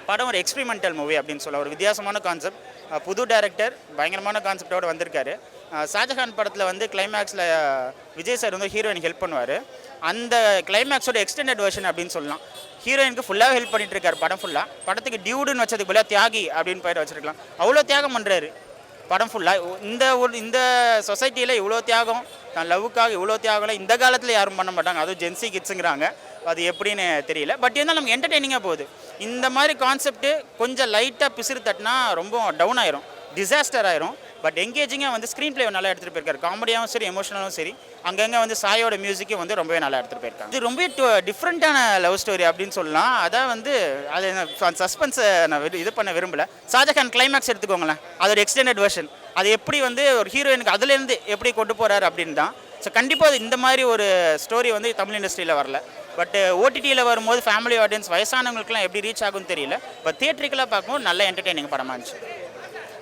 படம் ஒரு experimental movie அப்படின்னு சொல்லலாம். ஒரு வித்தியாசமான கான்செப்ட், புது டைரக்டர் பயங்கரமான கான்செப்டோடு வந்திருக்காரு. ஷாஜஹான் படத்தில் வந்து கிளைமேக்ஸில் விஜய் சார் வந்து ஹீரோயினுக்கு ஹெல்ப் பண்ணுவார். அந்த கிளைமேக்ஸோட எக்ஸ்டெண்டட் வெர்ஷன் அப்படின்னு சொல்லலாம். ஹீரோயினுக்கு ஃபுல்லாக ஹெல்ப் பண்ணிட்டு இருக்காரு படம் ஃபுல்லாக. படத்துக்கு டியூடுன்னு வச்சதுக்கு பதிலாக தியாகி அப்படின்னு பேர் வச்சிருக்கலாம். அவ்வளோ தியாகம் பண்ணுறாரு படம் ஃபுல்லாக. இந்த சொசைட்டியில் இவ்வளோ தியாகம், தான் லவ்வுக்காக இவ்வளோ தியாகம் இந்த காலத்தில் யாரும் பண்ண மாட்டாங்க. அதுவும் ஜென்சி கிட்ஸுங்கிறாங்க, அது எப்படின்னு தெரியல. பட் இருந்தாலும் நமக்கு என்டர்டெய்னிங்காக போகுது. இந்த மாதிரி கான்செப்ட்டு கொஞ்சம் லைட்டாக பிசிறு தட்டினா ரொம்ப டவுன் ஆயிரும், டிசாஸ்டர் ஆயிரும். பட் எங்கேஜிங்காக வந்து ஸ்க்ரீன் பிளே நல்லா எடுத்துகிட்டு போயிருக்காரு. காமெடியாகவும் சரி, எமோஷனலும் சரி. அங்கங்கே வந்து சாயோட மியூசிக்கும் வந்து ரொம்பவே நல்லா எடுத்துகிட்டு போயிருக்காங்க. இது ரொம்ப டிஃப்ரெண்ட்டான லவ் ஸ்டோரி அப்படின்னு சொல்லலாம். அதான் வந்து அது சஸ்பென்ஸை நான் இது பண்ண விரும்பலை. ஷாஜஹான் கிளைமேக்ஸ் எடுத்துக்கோங்களேன், அதோட எக்ஸ்டெண்டட் வெர்ஷன். அது எப்படி வந்து ஒரு ஹீரோயினுக்கு அதுலேருந்து எப்படி கொண்டு போகிறாரு அப்படின்னு தான். ஸோ கண்டிப்பாக இந்த மாதிரி ஒரு ஸ்டோரி வந்து தமிழ் இண்டஸ்ட்ரியில் வரல. பட் ஓடிடியில் வரும்போது ஃபேமிலி ஆடியன்ஸ் வயசானவங்களுக்குலாம் எப்படி ரீச் ஆகும்னு தெரியல. இப்போ தியேட்டருக்கெல்லாம் பார்க்கும்போது நல்ல என்டர்டெய்னிங் படமாக இருந்துச்சு.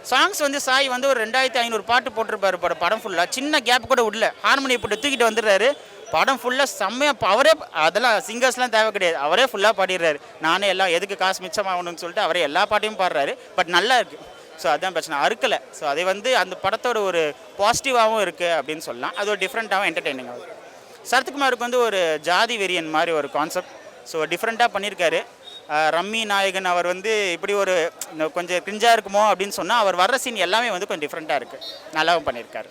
சாங்ஸ் வந்து சாய் வந்து ஒரு 2500 பாட்டு போட்டிருப்பாரு படம் ஃபுல்லாக. சின்ன கேப் கூட விடல, ஹார்மோனியை போட்டு தூக்கிட்டு வந்துடுறாரு. படம் ஃபுல்லாக செம்மையாக அவரே, அதெல்லாம் சிங்கர்ஸ்லாம் தேவை கிடையாது, அவரே ஃபுல்லாக பாடிடுறாரு. நானே எல்லாம் எதுக்கு காசு மிச்சமாகணும்னு சொல்லிட்டு அவரே எல்லா பாட்டையும் பாடுறாரு. பட் நல்லா இருக்குது. ஸோ அதுதான் பிரச்சனை, அறுக்கலை. ஸோ அதை வந்து அந்த படத்தோட ஒரு பாசிட்டிவாகவும் இருக்குது அப்படின்னு சொல்லலாம். அது ஒரு டிஃப்ரெண்ட்டாகவும் என்டர்டெய்னிங்காகும். சரத்குமாருக்கு வந்து ஒரு ஜாதி வெறியன் மாதிரி ஒரு கான்செப்ட். ஸோ டிஃப்ரெண்ட்டாக பண்ணியிருக்காரு. ரம்மி நாயகன் அவர் வந்து இப்படி ஒரு கொஞ்சம் கிரிஞ்சாக இருக்குமோ அப்படின்னு சொன்னால் அவர் வர்ற சீன் எல்லாமே வந்து கொஞ்சம் டிஃப்ரெண்ட்டாக இருக்குது, நல்லாவும் பண்ணியிருக்காரு.